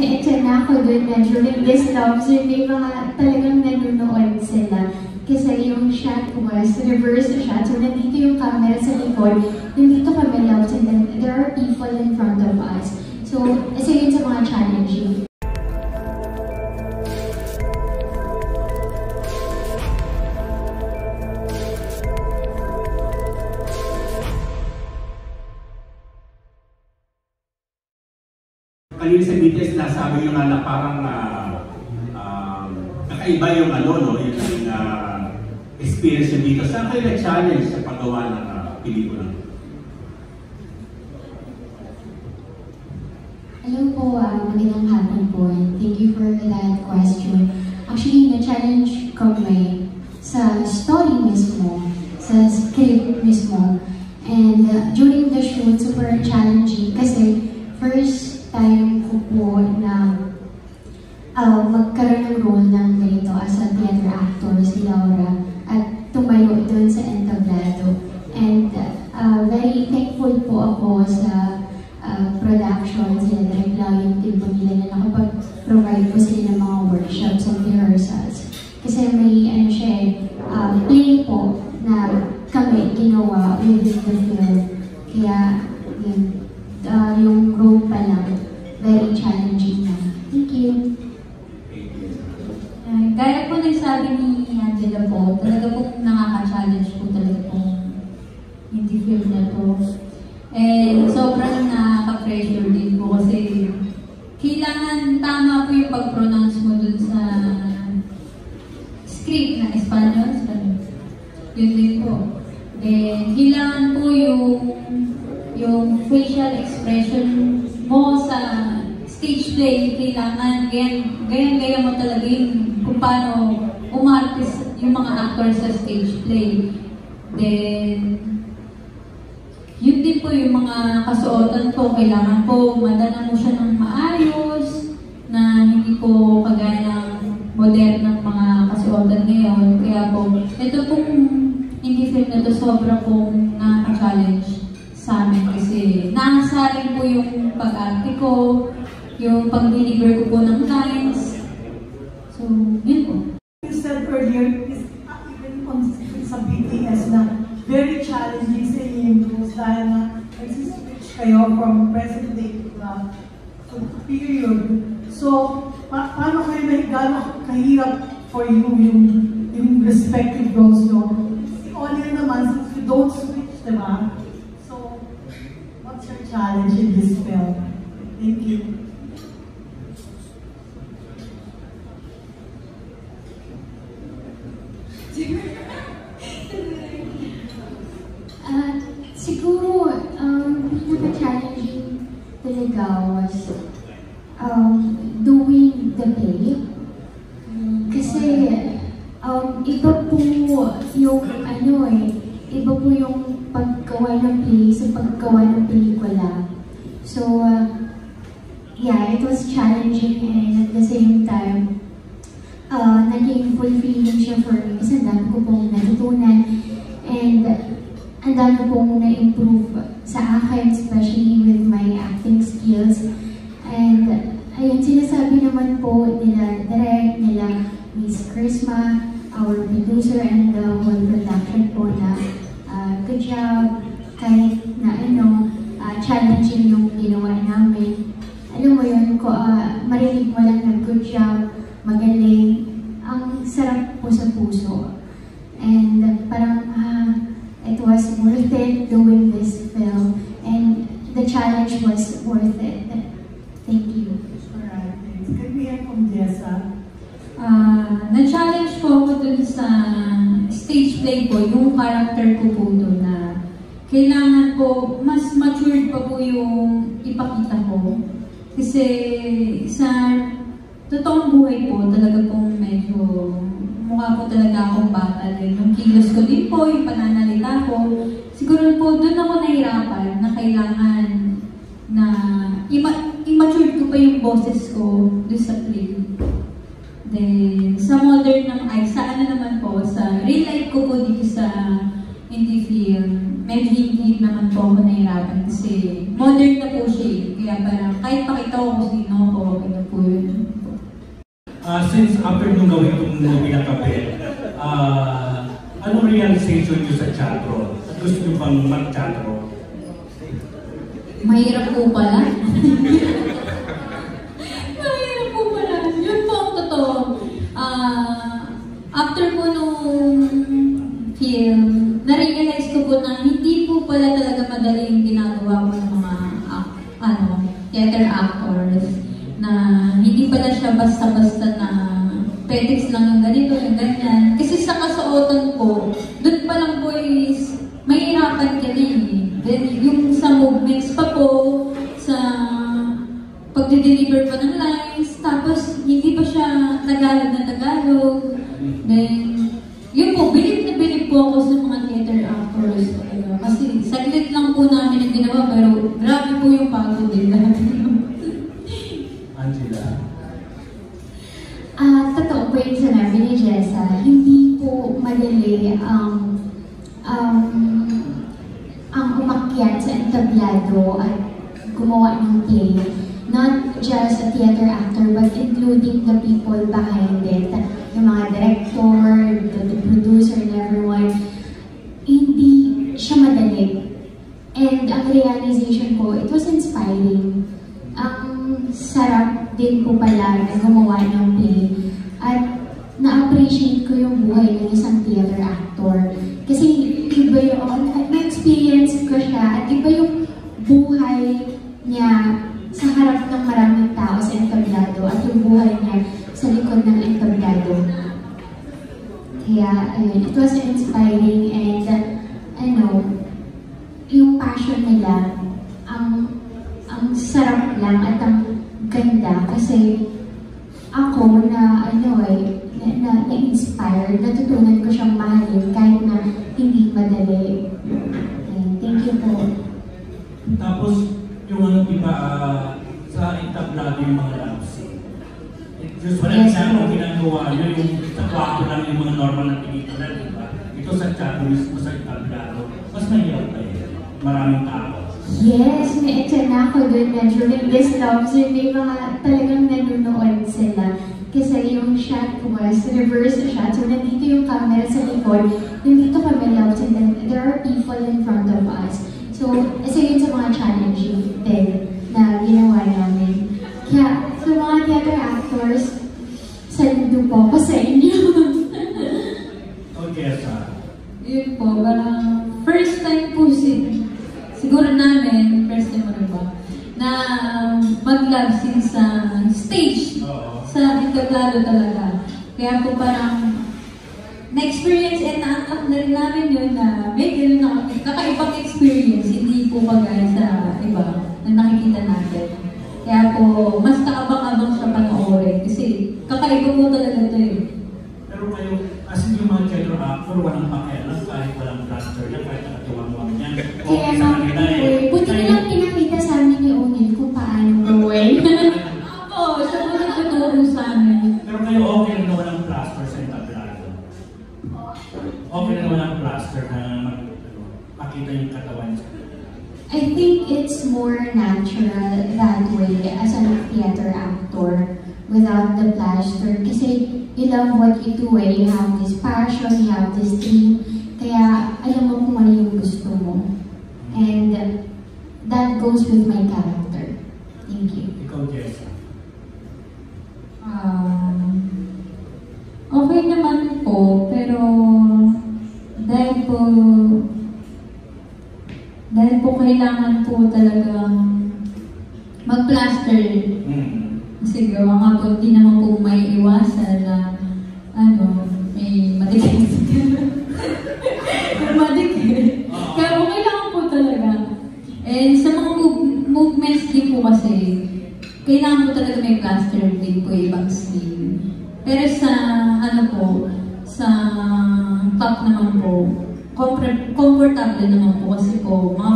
na-echa na ako dun na during this love scene, may mga talagang nanonood sila. Kasi yung shot was reverse shot. So, nandito yung camera sa likod. Nandito kami love scene. And there are people in front of us. So, isa yun sa mga challenging. Kanina sa BTS nasabi nyo nga na parang kakaiba yung yung experience nyo dito. Saan kayo na-challenge sa paggawa ng pelikula? Hello po, magandang hapon po. Thank you for that question. Actually, na-challenge kami sa story mismo, sa script mismo. And during the shoot, super challenging kasi first time ko po na magkaroon ng role ng ganito as a theater actor, si Laura, at tumayo doon sa entablado. And very thankful po ako sa production, sila Direk Lau, yung team po nila na nakapag-provide po sila ng mga workshops and rehearsals. Kasi may play po na kami ginawa within the film. Kaya yun, yung role pa lang, very challenging na. Thank you. Gaya po nagsabi ni Angela po, talaga po nakaka-challenge po talaga po hindi film na to. And sobrang nakaka-pressure din po kasi kailangan tama po yung pag-pronounce mo dun sa script na Espanyol. Yun din po. And kailangan po yung facial expression mo sa stage play, kailangan gaya mo talaga yung kung paano umartist yung mga actors sa stage play. Then, yun din po yung mga kasuotan ko, kailangan po madala mo siya ng maayos, na hindi po kagaya ng modernang mga kasuotan ngayon. Kaya po, ito pong hindi film na ito sobra pong nakaka-challenge sa amin kasi naasarin po yung pag-arte ko, yung pag-deliver ko po ng lines. So, yun po. You said earlier, even on sa BTS na very challenging sa inyong rules dahil na nagsiswitch kayo from present day to period. So, paano kayo gano'ng kahirap for you yung respective roles nyo? Si Oliver naman, since you don't switch, diba? So, what's your challenge in this film? Thank you. Siguro, pinaka-challenging talaga was doing the play. Kasi, iba po yung, iba po yung paggawa ng play sa paggawa ng pelikula. So, yeah, it was challenging and at the same time, naging fulfilling siya for me kasi ang dami ko pong natutunan and ang dami pong na-improve sa akin, especially with my acting skills. And ayun, sinasabi naman po nila Direk, nila Miss Chrisma, our producer and the whole production po na good job, kahit na challenging yung ginawa namin. Alam mo yun, marinig mo lang na good job, magaling, ang sarap po sa puso. And parang, it was worth it doing this film. And the challenge was worth it. Thank you. Alright, thanks. Can we hear from Jessa? Na-challenge po ako dun sa stage play po, yung character ko po doon na kailangan ko, mas matured pa po yung ipakita ko. Kasi sa totoong buhay po, talaga pong medyo mukha po talaga akong bata din. Yung kilos ko din po, yung pananalita ko. Siguro po, doon ako nahirapan na kailangan na i-mature ko pa yung boses ko doon sa play. Then, sa modern sa naman po, sa real life ko po dito sa indie film, medyo hindi naman po ako nahirapan kasi modern na po siya. Kaya parang kahit pakita ko kung sino ako, okay na po since after nung gawin itong movie na Kabel, anong realization nyo sa teatro? At gusto nyo bang mag-teatro? Mahirap po pala. Mahirap po pala. Yun po ang totoo. After po nung film, na-realize ko po na hindi po pala talaga madali yung ginagawa ko ng mga theater actors. Na hindi pala siya basta-basta na petics lang yung ganito, yung ganyan. Kasi sa kasuotan ko, doon pa lang po is mahirapan ka din. Then yung sa movements pa po, sa pag-deliver pa ng lines, tapos hindi pa siya Tagalog na Tagalog. Then, yun po, bilib na bilib po ako sa mga theater actors. Kasi saglit lang po namin ang ginawa, pero grabe po yung pagod din. Angela? Totoo po yung sinabi ni Jessa. Hindi po madali ang umakyat sa entablado at gumawa ng play. Not just a theater actor, but including the people behind it. Yung mga director, the producer, and everyone. Hindi siya madali. And ang realization ko, it was inspiring. Ang sarap din po pala na gumawa ng play. At na-appreciate ko yung buhay ng isang theater actor. Kasi iba yung, na-experience ko siya, at iba yung buhay niya sa harap ng maraming tao sa entablado at yung buhay niya sa likod ng entablado. Kaya, ayun, it was inspiring and, yung passion nila, ang sarap lang at ang ganda kasi ako na-inspired, natutunan ko siyang mahalin kahit na hindi madali. Thank you po. Tapos, yung iba, sa entablado yung mga love scene. Usually, ang ginagawa nyo, yung sa kwarto lang yung mga normal na pelikula, di ba? Ito sa teatro mismo sa entablado, mas mahirap tayo. Maraming tao. Yes, may eksena ako doon na during this love scene, may mga talagang nanonood sila. Kasi yung shot was reverse shot. So, nandito yung camera sa likod. Nandito kami love scene. And there are people in front of us. So, isa yun sa mga challenging din na ginawa namin. Kaya, sa mga theater actors, saludo po ako sa inyo. Okay, sir. Yun po, parang first time po siguro namin, first time ba, na mag-love scene sa stage, sa entablado talaga. Kaya po parang na-experience and na-unlock na rin namin yun na may gano'n na kakaibang experience, hindi po kagaya sa iba na nakikita natin. Kaya po, mas kaabang-abang siya panoorin kasi kakaiba po talaga ito eh. Pero kayo, as in yung mga theater actor, walang pakialam kahit walang plaster niya, kahit nakatiwang-wang niya. Kaya buti nilang pinakita sa amin ni O'Neil kung paano gawin. Oo, siya po nagtuturo sa amin. Pero kayo, okay na walang plaster sa entablado? Okay na walang plaster na makita yung katawan niya? I think it's more natural that way as a theater actor without the plaster. Kasi you love what you do eh. You have this passion, you have this dream. Kaya alam mo kung ano yung gusto mo. And that goes with my character. Thank you. Ikaw, Jessa. Okay naman po, pero dahil po kailangan po talagang mag-plaster. Kasi gawa nga po, hindi naman po may iwasan na may madikit. Madikit. Kaya po kailangan po talaga. And sa mga movements din po kasi, kailangan po talaga may plaster din po ibang scene. Pero sa sa top naman po, comfortable naman po kasi po, mga